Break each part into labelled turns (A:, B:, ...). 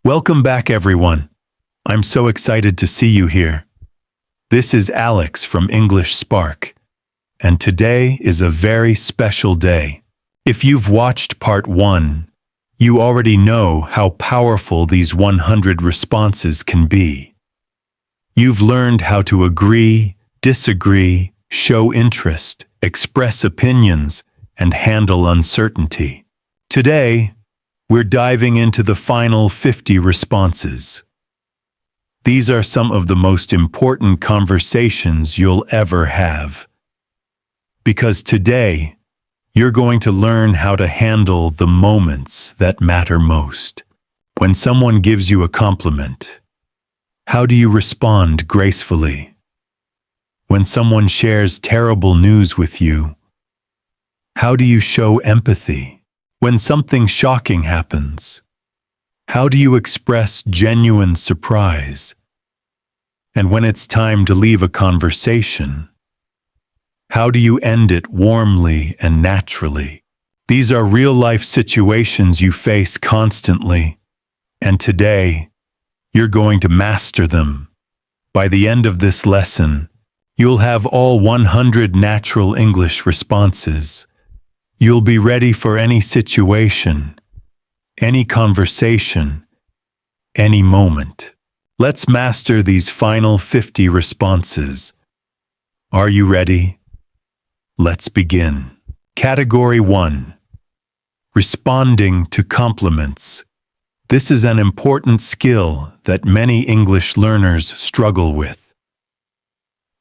A: Welcome back, everyone. I'm so excited to see you here. This is Alex from English Spark, and today is a very special day. If you've watched part 1, you already know how powerful these 100 responses can be. You've learned how to agree, disagree, show interest, express opinions, and handle uncertainty. Today, we're diving into the final 50 responses. These are some of the most important conversations you'll ever have. Because today, you're going to learn how to handle the moments that matter most. When someone gives you a compliment, how do you respond gracefully? When someone shares terrible news with you, how do you show empathy? When something shocking happens, how do you express genuine surprise? And when it's time to leave a conversation, how do you end it warmly and naturally? These are real-life situations you face constantly, and today, you're going to master them. By the end of this lesson, you'll have all 100 natural English responses. You'll be ready for any situation, any conversation, any moment. Let's master these final 50 responses. Are you ready? Let's begin. Category 1. Responding to compliments. This is an important skill that many English learners struggle with.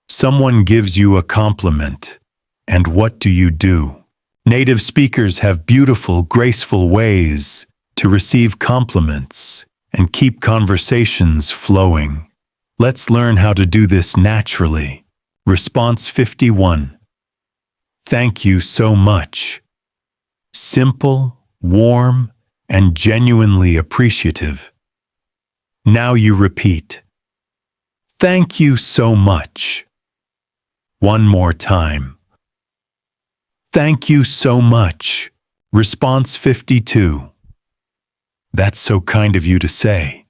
A: Someone gives you a compliment, and what do? Native speakers have beautiful, graceful ways to receive compliments and keep conversations flowing. Let's learn how to do this naturally. Response 51. Thank you so much. Simple, warm, and genuinely appreciative. Now you repeat. Thank you so much. One more time. Thank you so much. Response 52. That's so kind of you to say.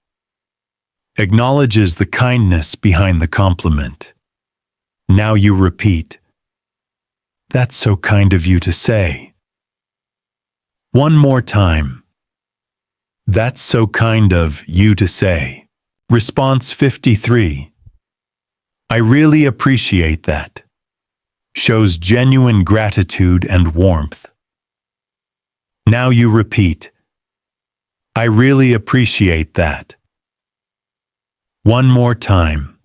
A: Acknowledges the kindness behind the compliment. Now you repeat. That's so kind of you to say. One more time. That's so kind of you to say. Response 53. I really appreciate that. Shows genuine gratitude and warmth. Now you repeat. I really appreciate that. One more time.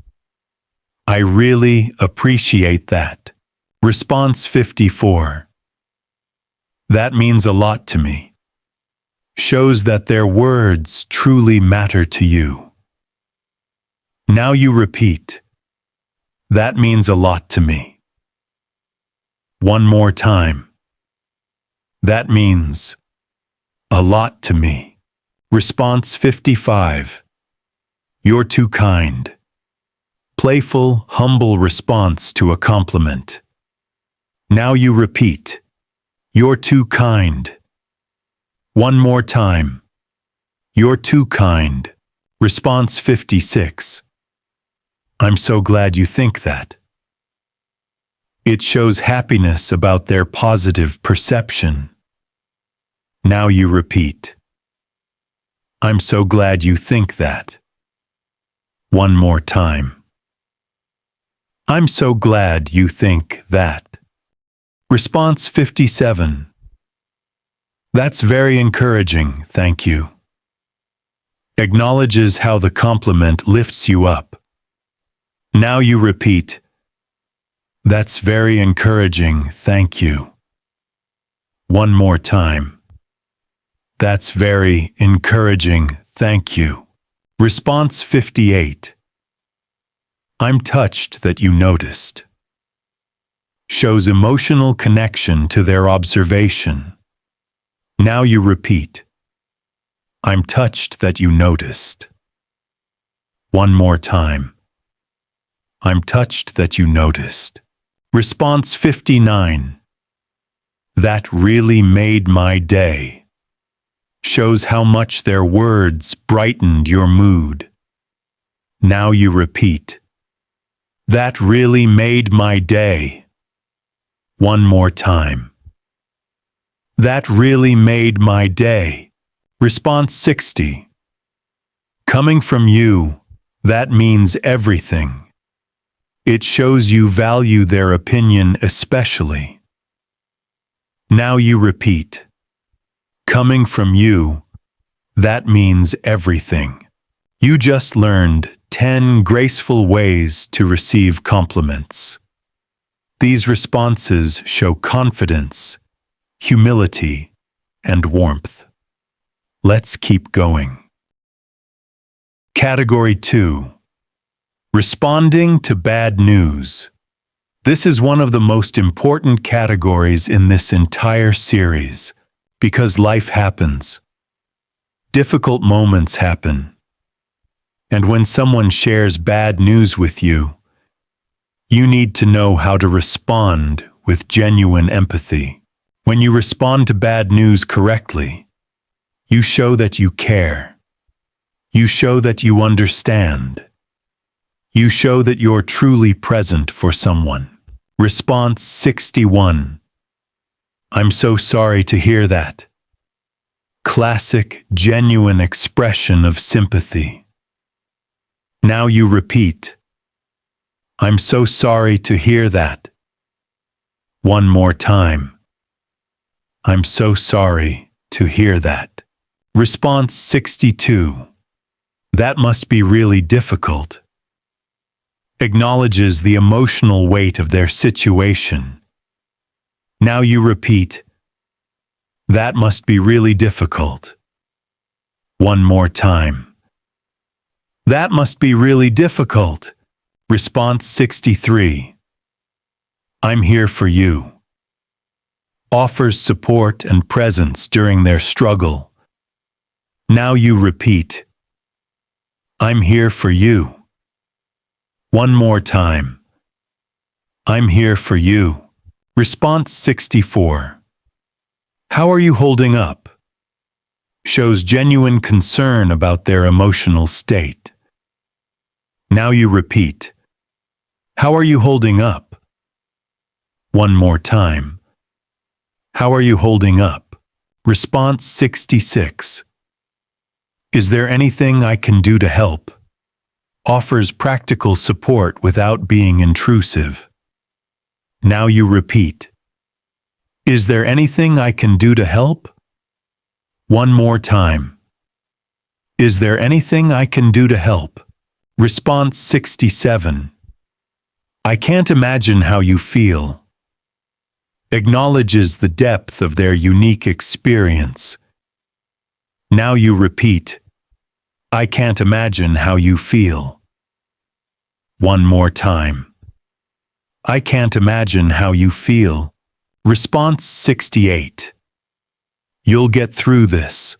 A: I really appreciate that. Response 54. That means a lot to me. Shows that their words truly matter to you. Now you repeat. That means a lot to me. One more time. That means a lot to me. Response 55. You're too kind. Playful, humble response to a compliment. Now you repeat. You're too kind. One more time. You're too kind. Response 56. I'm so glad you think that. It shows happiness about their positive perception. Now you repeat. I'm so glad you think that. One more time. I'm so glad you think that. Response 57. That's very encouraging, thank you. Acknowledges how the compliment lifts you up. Now you repeat. That's very encouraging, thank you. One more time. That's very encouraging, thank you. Response 58. I'm touched that you noticed. Shows emotional connection to their observation. Now you repeat. I'm touched that you noticed. One more time. I'm touched that you noticed. Response 59. That really made my day. shows how much their words brightened your mood. Now you repeat, "That really made my day." One more time. "That really made my day." Response 60. Coming from you, that means everything. It shows you value their opinion especially. Now you repeat, "Coming from you, that means everything." You just learned 10 graceful ways to receive compliments. These responses show confidence, humility, and warmth. Let's keep going. Category 2. Responding to bad news. This is one of the most important categories in this entire series, because life happens. Difficult moments happen. And when someone shares bad news with you, you need to know how to respond with genuine empathy. When you respond to bad news correctly, you show that you care. You show that you understand. You show that you're truly present for someone. Response 61. "I'm so sorry to hear that." Classic, genuine expression of sympathy. Now you repeat, "I'm so sorry to hear that." One more time. "I'm so sorry to hear that." Response 62. "That must be really difficult." Acknowledges the emotional weight of their situation. Now you repeat, "That must be really difficult." One more time. "That must be really difficult." Response 63. "I'm here for you." Offers support and presence during their struggle. Now you repeat, "I'm here for you." One more time. "I'm here for you." Response 64. "How are you holding up?" Shows genuine concern about their emotional state. Now you repeat, "How are you holding up?" One more time. "How are you holding up?" Response 66. "Is there anything I can do to help?" Offers practical support without being intrusive. Now you repeat, "Is there anything I can do to help?" One more time. "Is there anything I can do to help?" Response 67. "I can't imagine how you feel." Acknowledges the depth of their unique experience. Now you repeat, "I can't imagine how you feel." One more time. "I can't imagine how you feel." Response 68. "You'll get through this."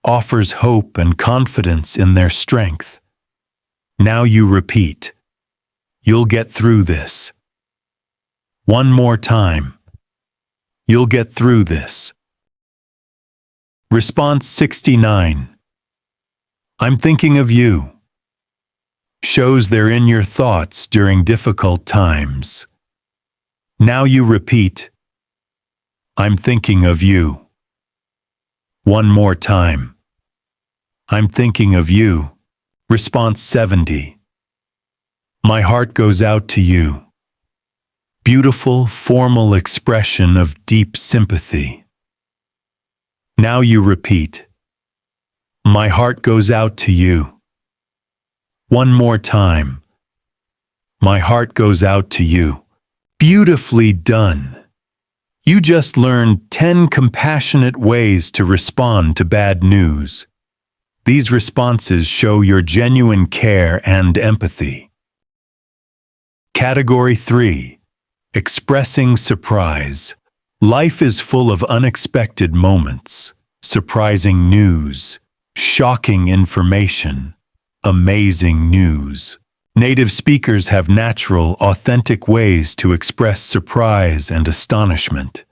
A: Offers hope and confidence in their strength. Now you repeat, "You'll get through this." One more time. "You'll get through this." Response 69. "I'm thinking of you." Shows they're in your thoughts during difficult times. Now you repeat, "I'm thinking of you." One more time. "I'm thinking of you." Response 70. "My heart goes out to you." Beautiful, formal expression of deep sympathy. Now you repeat, "My heart goes out to you." One more time. "My heart goes out to you." Beautifully done. You just learned 10 compassionate ways to respond to bad news. These responses show your genuine care and empathy. Category 3. Expressing surprise. Life is full of unexpected moments, surprising news, shocking information, amazing news. Native speakers have natural, authentic ways to express surprise and astonishment.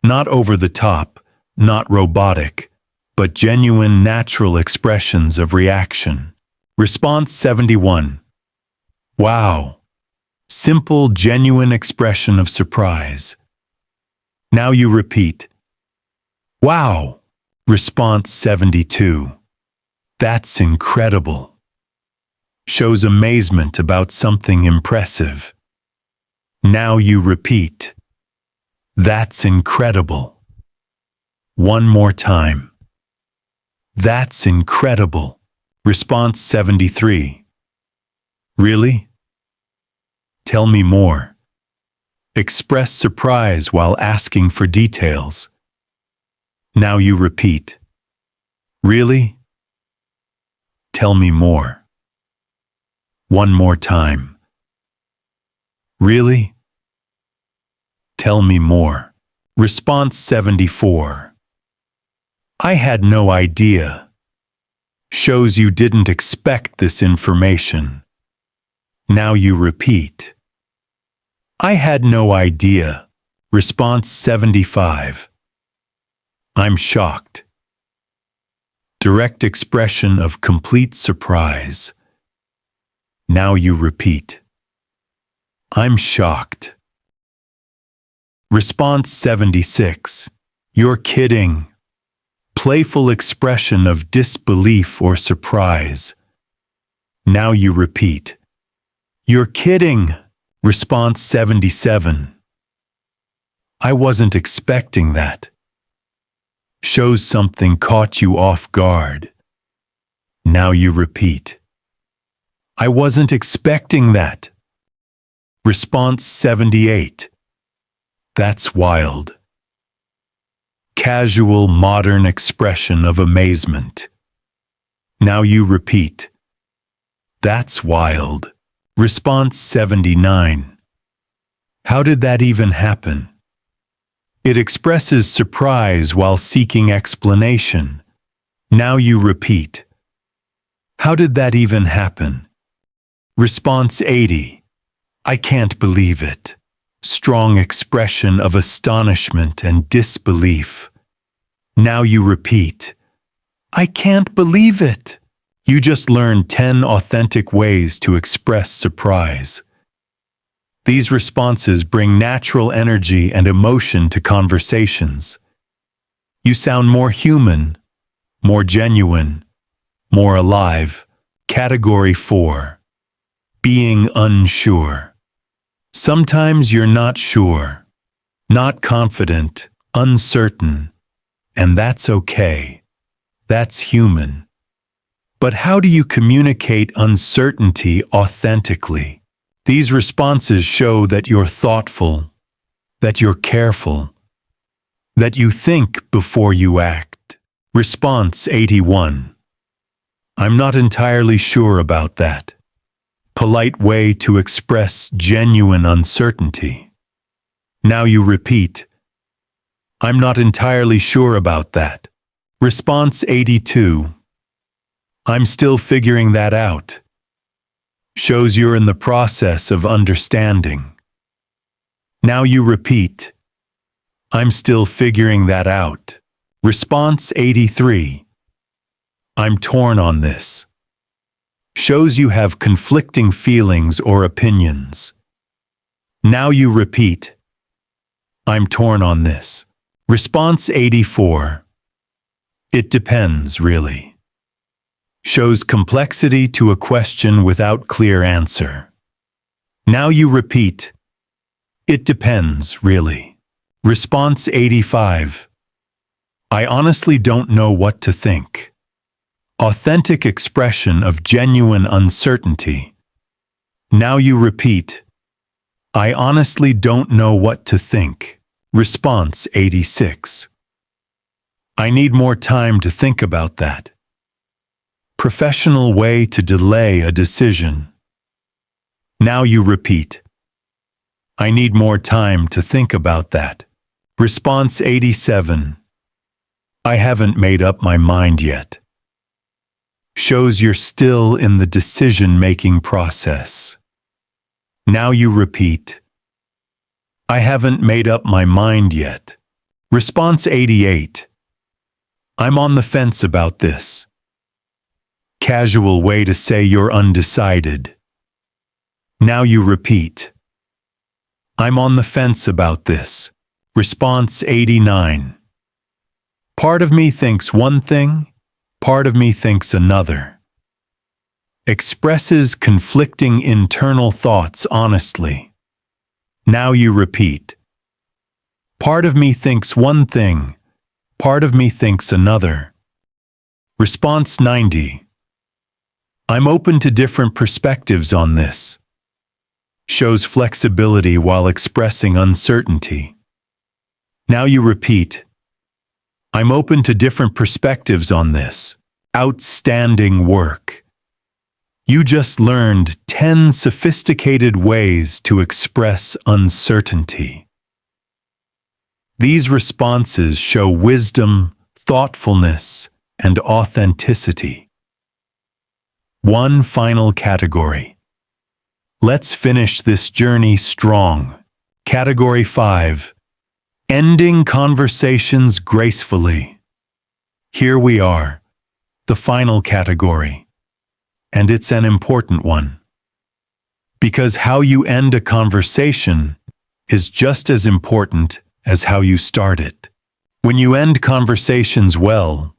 A: Not over the top, not robotic, but genuine, natural expressions of reaction. Response 71. Wow. Simple, genuine expression of surprise. Now you repeat. Wow. Response 72. That's incredible. Shows amazement about something impressive. Now you repeat. That's incredible. One more time. That's incredible. Response 73. Really? Tell me more. Express surprise while asking for details. Now you repeat. Really? Tell me more. One more time. Really? Tell me more. Response 74. I had no idea. Shows you didn't expect this information. Now you repeat. I had no idea. Response 75. I'm shocked. Direct expression of complete surprise. Now you repeat. I'm shocked. Response 76. You're kidding. Playful expression of disbelief or surprise. Now you repeat. You're kidding. Response 77. I wasn't expecting that. Shows something caught you off guard. Now you repeat. I wasn't expecting that. Response 78. That's wild. Casual, modern expression of amazement. Now you repeat. That's wild. Response 79. How did that even happen? It expresses surprise while seeking explanation. Now you repeat. How did that even happen? Response 80. I can't believe it. Strong expression of astonishment and disbelief. Now you repeat. I can't believe it. You just learned 10 authentic ways to express surprise. These responses bring natural energy and emotion to conversations. You sound more human, more genuine, more alive. Category 4. Being unsure. Sometimes you're not sure, not confident, uncertain, and that's okay. That's human. But how do you communicate uncertainty authentically? These responses show that you're thoughtful, that you're careful, that you think before you act. Response 81. I'm not entirely sure about that. Polite way to express genuine uncertainty. Now you repeat. I'm not entirely sure about that. Response 82. I'm still figuring that out. Shows you're in the process of understanding. Now you repeat. I'm still figuring that out. Response 83. I'm torn on this. Shows you have conflicting feelings or opinions. Now you repeat. I'm torn on this. Response 84. It depends, really. Shows complexity to a question without clear answer. Now you repeat. It depends, really. Response 85. I honestly don't know what to think. Authentic expression of genuine uncertainty. Now you repeat. I honestly don't know what to think. Response 86. I need more time to think about that. Professional way to delay a decision. Now you repeat. I need more time to think about that. Response 87. I haven't made up my mind yet. Shows you're still in the decision-making process. Now you repeat. I haven't made up my mind yet. Response 88. I'm on the fence about this. Casual way to say you're undecided. Now you repeat. I'm on the fence about this. Response 89. Part of me thinks one thing, part of me thinks another. Expresses conflicting internal thoughts honestly. Now you repeat. Part of me thinks one thing, part of me thinks another. Response 90. I'm open to different perspectives on this. Shows flexibility while expressing uncertainty. Now you repeat. I'm open to different perspectives on this. Outstanding work. You just learned 10 sophisticated ways to express uncertainty. These responses show wisdom, thoughtfulness, and authenticity. One final category. Let's finish this journey strong. Category 5. Ending conversations gracefully. Here we are, the final category. And it's an important one. Because how you end a conversation is just as important as how you start it. When you end conversations well,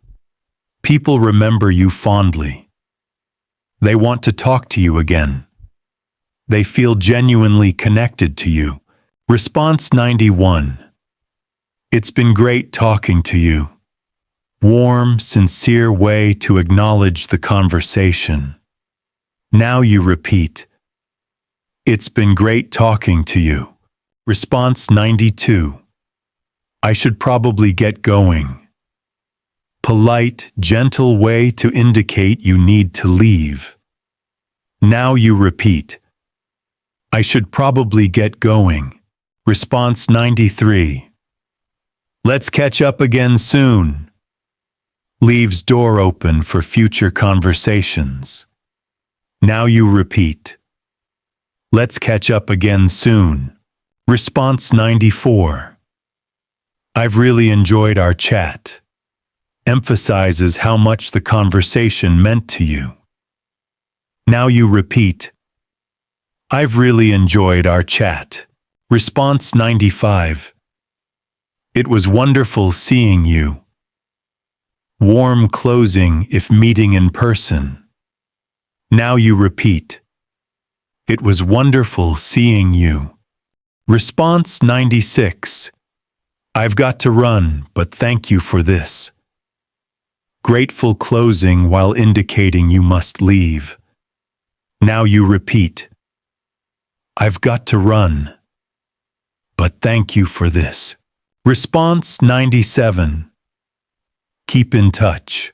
A: people remember you fondly. They want to talk to you again. They feel genuinely connected to you. Response 91. It's been great talking to you. Warm, sincere way to acknowledge the conversation. Now you repeat. It's been great talking to you. Response 92. I should probably get going. Polite, gentle way to indicate you need to leave. Now you repeat. I should probably get going. Response 93. Let's catch up again soon. Leaves door open for future conversations. Now you repeat. Let's catch up again soon. Response 94. I've really enjoyed our chat. Emphasizes how much the conversation meant to you. Now you repeat. I've really enjoyed our chat. Response 95. It was wonderful seeing you. Warm closing if meeting in person. Now you repeat. It was wonderful seeing you. Response 96. I've got to run, but thank you for this. Grateful closing while indicating you must leave. Now you repeat. I've got to run, but thank you for this. Response 97. Keep in touch.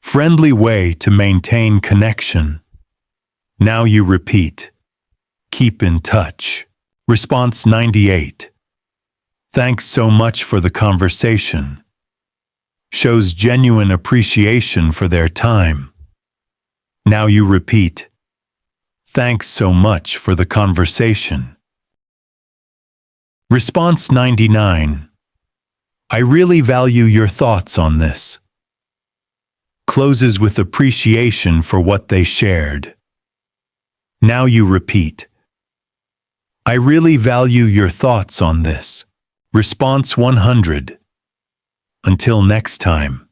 A: Friendly way to maintain connection. Now you repeat. Keep in touch. Response 98. Thanks so much for the conversation. Shows genuine appreciation for their time. Now you repeat. Thanks so much for the conversation. Response 99. I really value your thoughts on this. Closes with appreciation for what they shared. Now you repeat. I really value your thoughts on this. Response 100. Until next time.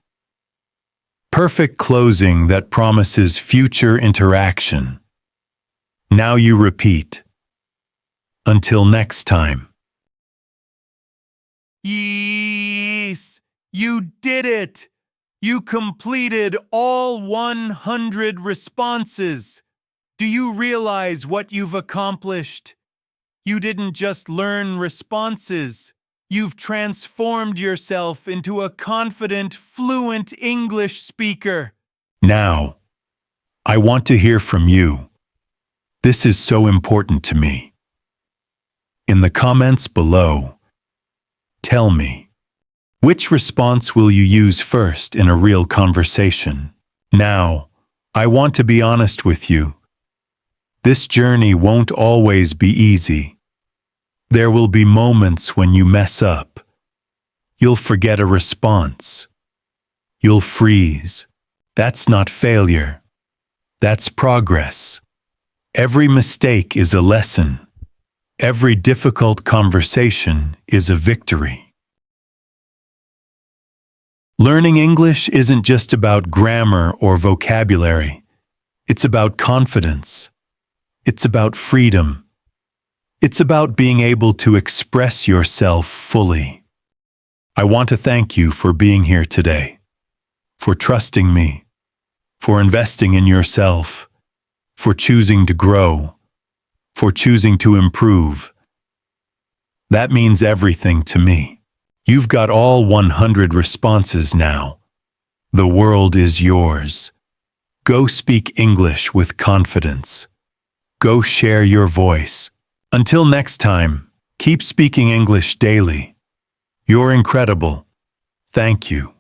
A: Perfect closing that promises future interaction. Now you repeat. Until next time. Yes, you did it! You completed all 100 responses. Do you realize what you've accomplished? You didn't just learn responses. You've transformed yourself into a confident, fluent English speaker. Now, I want to hear from you. This is so important to me. In the comments below, tell me, which response will you use first in a real conversation? Now, I want to be honest with you. This journey won't always be easy. There will be moments when you mess up. You'll forget a response. you'll freeze. That's not failure. That's progress. Every mistake is a lesson. Every difficult conversation is a victory. Learning English isn't just about grammar or vocabulary. It's about confidence. It's about freedom. It's about being able to express yourself fully. I want to thank you for being here today, for trusting me, for investing in yourself, for choosing to grow, for choosing to improve. That means everything to me. You've got all 100 responses now. The world is yours. Go speak English with confidence. Go share your voice. Until next time, keep speaking English daily. You're incredible. Thank you.